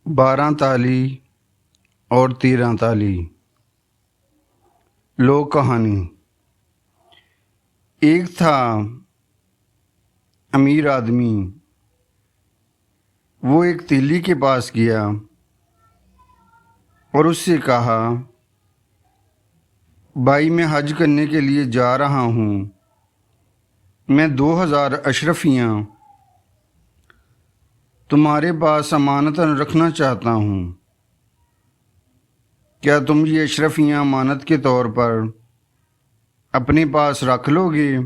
12 ताली اور 13 ताली। लोक कहानी। एक था अमीर आदमी। वो एक तेली के पास गया और उससे कहा, भाई मैं हज करने के लिए जा रहा हूँ। मैं 2000 अशरफियाँ तुम्हारे पास अमानतन रखना चाहता हूँ। क्या तुम ये अशरफियाँ अमानत के तौर पर अपने पास रख लोगे?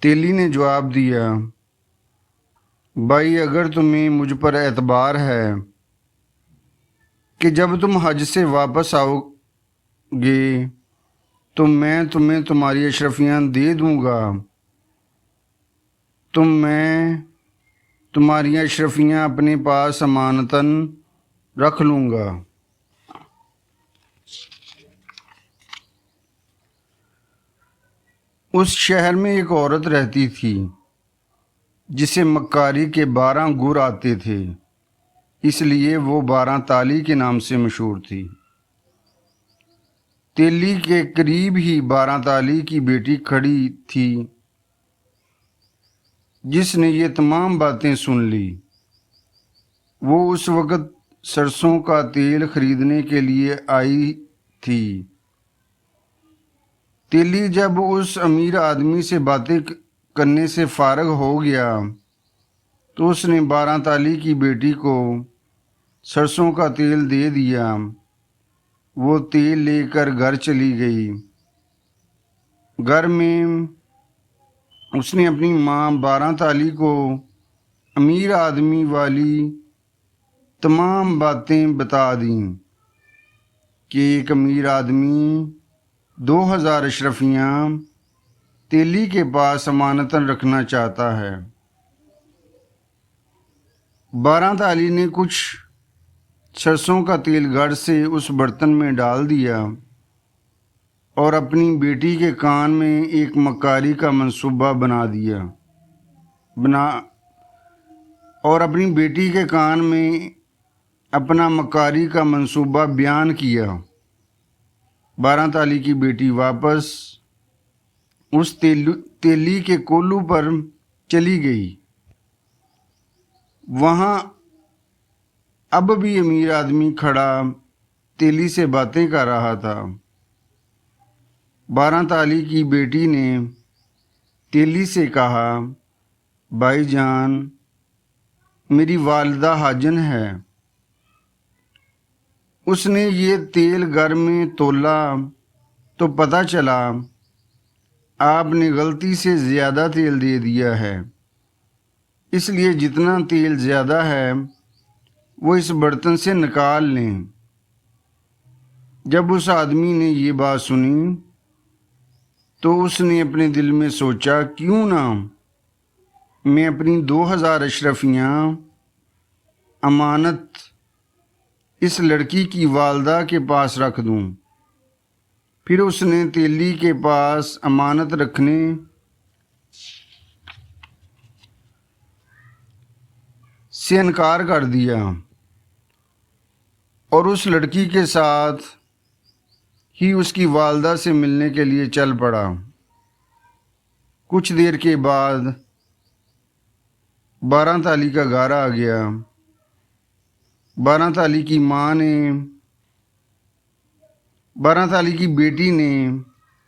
तेली ने जवाब दिया, भाई अगर तुम्हें मुझ पर एतबार है कि जब तुम हज से वापस आओगे तो मैं तुम्हें तुम्हारी अशरफियाँ दे दूँगा, तो मैं तुम्हारी अशरफियाँ अपने पास अमानतन रख लूँगा। उस शहर में एक औरत रहती थी जिसे मक्कारी के 12 गुर आते थे, इसलिए वो 12 ताली के नाम से मशहूर थी। तेली के करीब ही 12 ताली की बेटी खड़ी थी जिसने ये तमाम बातें सुन ली। वो उस वक़्त सरसों का तेल खरीदने के लिए आई थी। तेली जब उस अमीर आदमी से बातें करने से फारग हो गया तो उसने 12 ताली की बेटी को सरसों का तेल दे दिया। वो तेल लेकर घर चली गई। घर में उसने अपनी माँ 12 ताली को अमीर आदमी वाली तमाम बातें बता दीं कि एक अमीर आदमी 2000 अशरफियाँ तेली के पास अमानतन रखना चाहता है। 12 ताली ने कुछ सरसों का तेल घर से उस बर्तन में डाल दिया और अपनी बेटी के कान में एक मक्कारी का मंसूबा और अपनी बेटी के कान में अपना मक्कारी का मंसूबा बयान किया। 12 ताली की बेटी वापस उस तेली के कोल्हू पर चली गई। वहाँ अब भी अमीर आदमी खड़ा तेली से बातें कर रहा था। 12 ताली की बेटी ने तेली से कहा, भाईजान मेरी वालिदा हाजन है। उसने ये तेल घर में तोला तो पता चला आपने गलती से ज़्यादा तेल दे दिया है, इसलिए जितना तेल ज़्यादा है वो इस बर्तन से निकाल लें। जब उस आदमी ने ये बात सुनी तो उसने अपने दिल में सोचा, क्यों ना मैं अपनी 2000 अशरफियाँ अमानत इस लड़की की वालदा के पास रख दूं। फिर उसने तेली के पास अमानत रखने से इनकार कर दिया और उस लड़की के साथ ही उसकी वालदा से मिलने के लिए चल पड़ा। कुछ देर के बाद 12 ताली का घर आ गया। 12 ताली की माँ ने 12 ताली की बेटी ने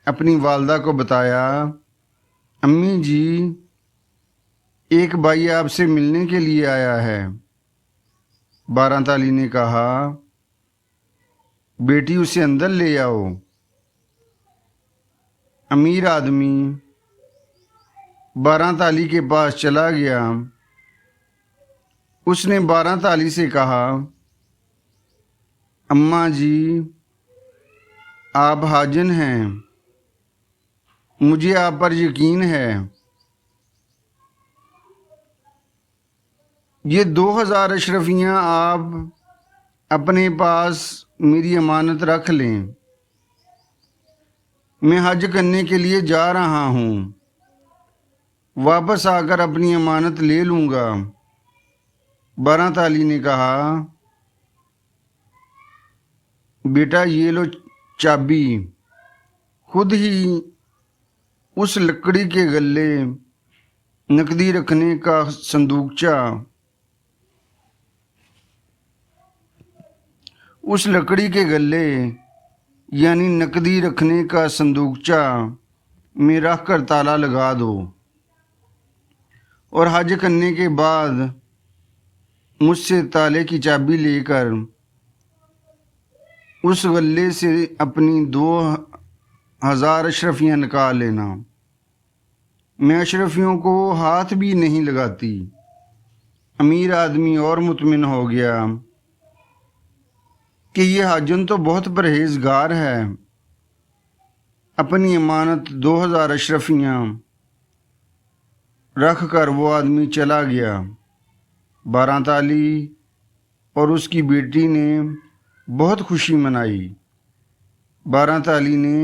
अपनी वालदा को बताया, अम्मी जी एक भाई आपसे मिलने के लिए आया है। 12 ताली ने कहा, बेटी उसे अंदर ले आओ। अमीर आदमी 12 ताली के पास चला गया। उसने 12 ताली से कहा, अम्मा जी आप हाजन हैं, मुझे आप पर यकीन है। ये 2000 अशरफियाँ आप अपने पास मेरी अमानत रख लें। मैं हज करने के लिए जा रहा हूँ, वापस आकर अपनी अमानत ले लूँगा। 12 ताली ने कहा, बेटा ये लो चाबी। खुद ही उस लकड़ी के गल्ले नकदी रखने का संदूकचा उस लकड़ी के गल्ले यानी नकदी रखने का संदूकचा में रख कर ताला लगा दो और हज करने के बाद मुझसे ताले की चाबी लेकर उस गल्ले से अपनी 2000 अशरफियाँ निकाल लेना। मैं अशरफियों को हाथ भी नहीं लगाती। अमीर आदमी और मुतमिन हो गया कि ये हाजन तो बहुत परहेजगार है। अपनी अमानत 2000 अशरफियाँ रख कर वो आदमी चला गया। 12 ताली और उसकी बेटी ने बहुत खुशी मनाई। 12 ताली ने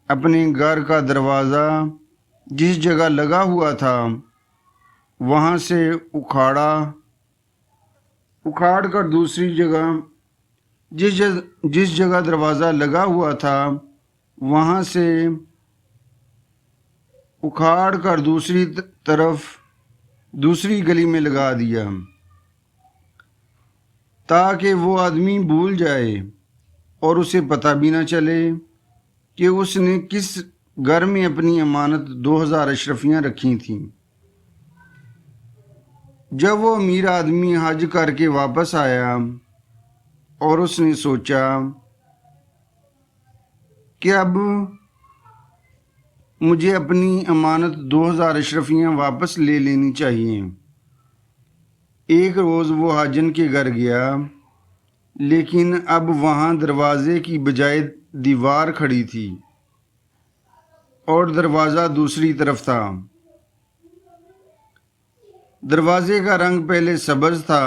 अपने घर का दरवाज़ा जिस जगह लगा हुआ था वहाँ से उखाड़ कर दूसरी जगह जिस जगह दरवाज़ा लगा हुआ था वहाँ से उखाड़ कर दूसरी तरफ दूसरी गली में लगा दिया ताकि वो आदमी भूल जाए और उसे पता भी ना चले कि उसने किस घर में अपनी अमानत 2000 अशरफियाँ रखी थीं। जब वो अमीर आदमी हज करके वापस आया और उसने सोचा कि अब मुझे अपनी अमानत 2000 अशरफियाँ वापस ले लेनी चाहिए। एक रोज़ वो हाजन के घर गया, लेकिन अब वहाँ दरवाज़े की बजाय दीवार खड़ी थी और दरवाज़ा दूसरी तरफ था। दरवाज़े का रंग पहले सब्ज़ था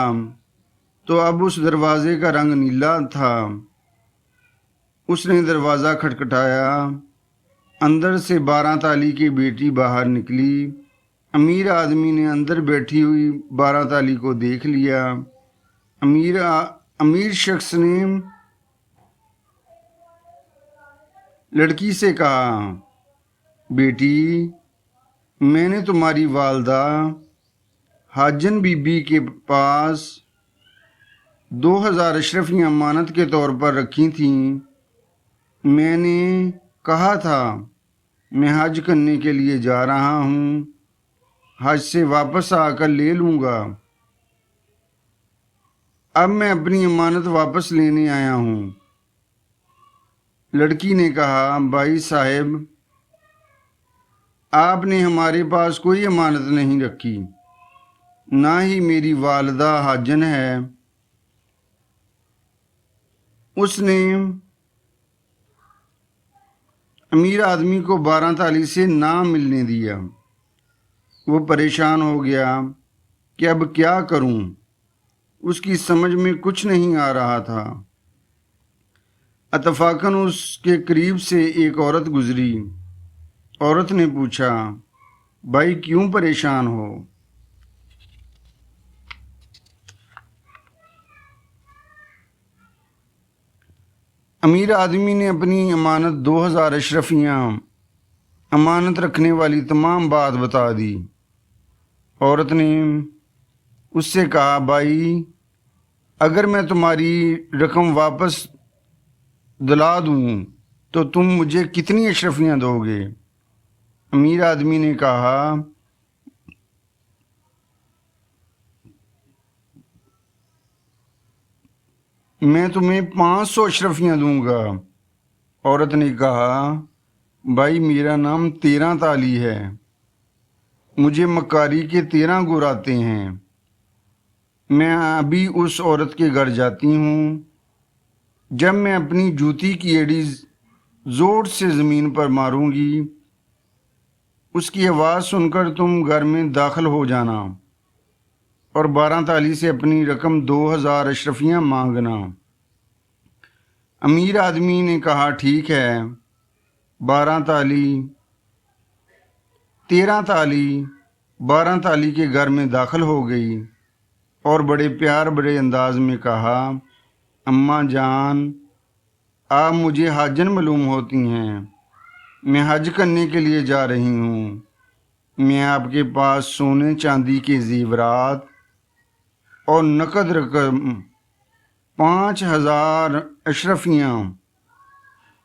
तो अब उस दरवाज़े का रंग नीला था। उसने दरवाज़ा खटखटाया। अंदर से 12 ताली की बेटी बाहर निकली। अमीर आदमी ने अंदर बैठी हुई 12 ताली को देख लिया। अमीर शख्स ने लड़की से कहा, बेटी, मैंने तुम्हारी वालदा हाजन बीबी के पास 2000 अशरफियाँ अमानत के तौर पर रखी थीं। मैंने कहा था मैं हज करने के लिए जा रहा हूँ, हज से वापस आकर ले लूँगा। अब मैं अपनी अमानत वापस लेने आया हूँ। लड़की ने कहा, भाई साहब, आपने हमारे पास कोई अमानत नहीं रखी, ना ही मेरी वालदा हाजन है। उसने अमीर आदमी को 12 ताली से ना मिलने दिया। वो परेशान हो गया कि अब क्या करूं। उसकी समझ में कुछ नहीं आ रहा था। अतफाकन उसके करीब से एक औरत गुजरी। औरत ने पूछा, भाई क्यों परेशान हो? अमीर आदमी ने अपनी अमानत 2000 अशरफियाँ अमानत रखने वाली तमाम बात बता दी। औरत ने उससे कहा, भाई, अगर मैं तुम्हारी रकम वापस दिला दूँ तो तुम मुझे कितनी अशरफियाँ दोगे? अमीर आदमी ने कहा, मैं तुम्हें 500 अशरफियाँ दूंगा। औरत ने कहा, भाई, मेरा नाम 13 ताली है। मुझे मक्कारी के 13 गुर आते हैं। मैं अभी उस औरत के घर जाती हूँ। जब मैं अपनी जूती की एड़ी ज़ोर से ज़मीन पर मारूंगी, उसकी आवाज़ सुनकर तुम घर में दाखिल हो जाना और 12 ताली से अपनी रकम 2000 अशरफियाँ मांगना। अमीर आदमी ने कहा, ठीक है। 12 ताली 13 ताली 12 ताली के घर में दाखिल हो गई اور بڑے پیار بڑے انداز میں کہا، اماں جان، آپ مجھے حاجن معلوم ہوتی ہیں، میں حج کرنے کے لیے جا رہی ہوں، میں آپ کے پاس سونے چاندی کے زیورات اور نقد رقم 5,000 اشرفیاں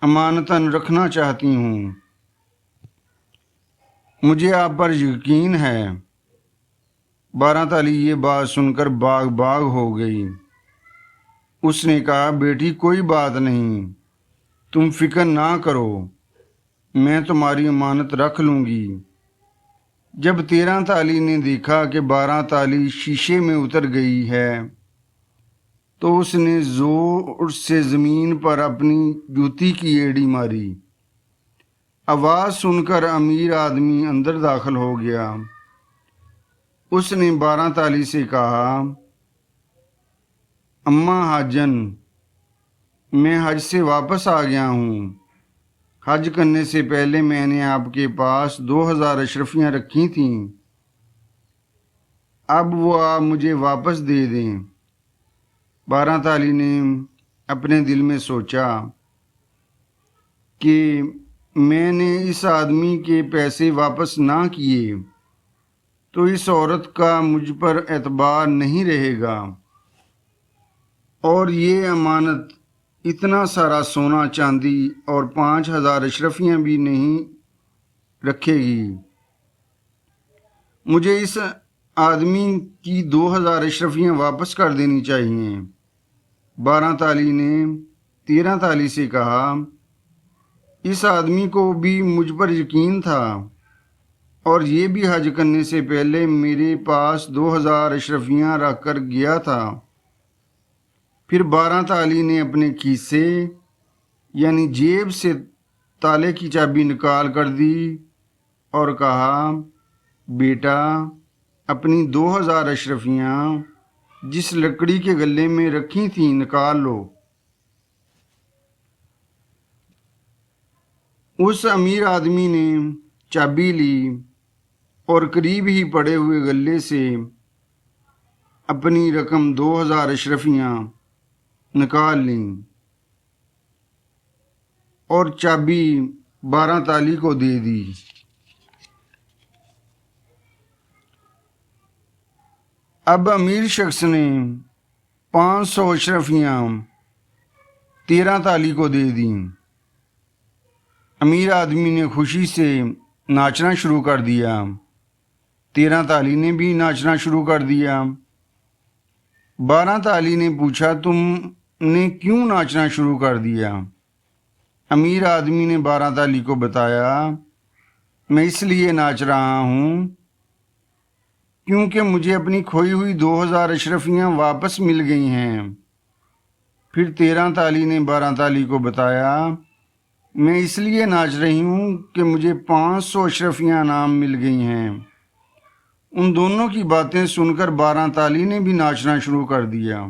امانتاً رکھنا چاہتی ہوں، مجھے آپ پر یقین ہے۔ 12 تالی یہ بات سن کر باغ باغ ہو گئی۔ اس نے کہا، بیٹی کوئی بات نہیں، تم فکر نہ کرو، میں تمہاری امانت رکھ لوں گی۔ جب 13 تالی نے دیکھا کہ 12 تالی شیشے میں اتر گئی ہے تو اس نے زور سے زمین پر اپنی جوتی کی ایڑی ماری۔ آواز سن کر امیر آدمی اندر داخل ہو گیا۔ اس نے 12 تالی سے کہا، اماں حاجن، میں حج سے واپس آ گیا ہوں۔ حج کرنے سے پہلے میں نے آپ کے پاس 2,000 اشرفیاں رکھی تھیں، اب وہ آپ مجھے واپس دے دیں۔ 12 تالی نے اپنے دل میں سوچا کہ میں نے اس آدمی کے پیسے واپس نہ کیے تو اس عورت کا مجھ پر اعتبار نہیں رہے گا، اور یہ امانت اتنا سارا سونا چاندی اور 5,000 اشرفیاں بھی نہیں رکھے گی۔ مجھے اس آدمی کی 2,000 اشرفیاں واپس کر دینی چاہیے۔ 12 تالی نے 13 تالی سے کہا، اس آدمی کو بھی مجھ پر یقین تھا اور یہ بھی حج کرنے سے پہلے میرے پاس 2,000 اشرفیاں رکھ کر گیا تھا۔ پھر 12 تالی نے اپنے کھیسے یعنی جیب سے تالے کی چابی نکال کر دی اور کہا، بیٹا، اپنی 2,000 اشرفیاں جس لکڑی کے گلے میں رکھی تھیں نکال لو۔ اس امیر آدمی نے چابی لی اور قریب ہی پڑے ہوئے گلے سے اپنی رقم 2,000 اشرفیاں نکال لیں اور چابی 12 تالی کو دے دی۔ اب امیر شخص نے 500 اشرفیاں 13 تالی کو دے دیں۔ امیر آدمی نے خوشی سے ناچنا شروع کر دیا۔ 13 تالی نے بھی ناچنا شروع کر دیا۔ 12 تالی نے پوچھا، تم نے کیوں ناچنا شروع کر دیا؟ امیر آدمی نے 12 تالی کو بتایا، میں اس لیے ناچ رہا ہوں کیونکہ مجھے اپنی کھوئی ہوئی 2,000 اشرفیاں واپس مل گئی ہیں۔ پھر 13 تالی نے 12 تالی کو بتایا، میں اس لیے ناچ رہی ہوں کہ مجھے 500 اشرفیاں انعام مل گئی ہیں۔ ان دونوں کی باتیں سن کر 12 تالی نے بھی ناچنا شروع کر دیا۔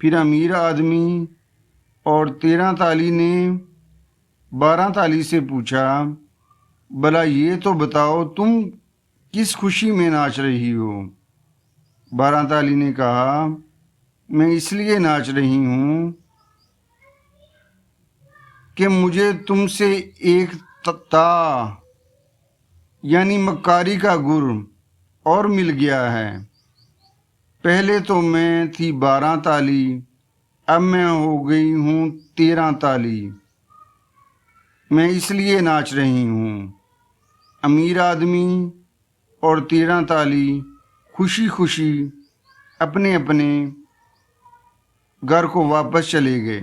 پھر امیر آدمی اور 13 تالی نے 12 تالی سے پوچھا، بھلا یہ تو بتاؤ تم کس خوشی میں ناچ رہی ہو؟ 12 تالی نے کہا، میں اس لیے ناچ رہی ہوں کہ مجھے تم سے ایک یعنی مکاری کا گر اور مل گیا ہے۔ پہلے تو میں تھی 12 تالی، اب میں ہو گئی ہوں 13 تالی، میں اس لیے ناچ رہی ہوں۔ امیر آدمی اور 13 تالی خوشی خوشی اپنے اپنے گھر کو واپس چلے گئے۔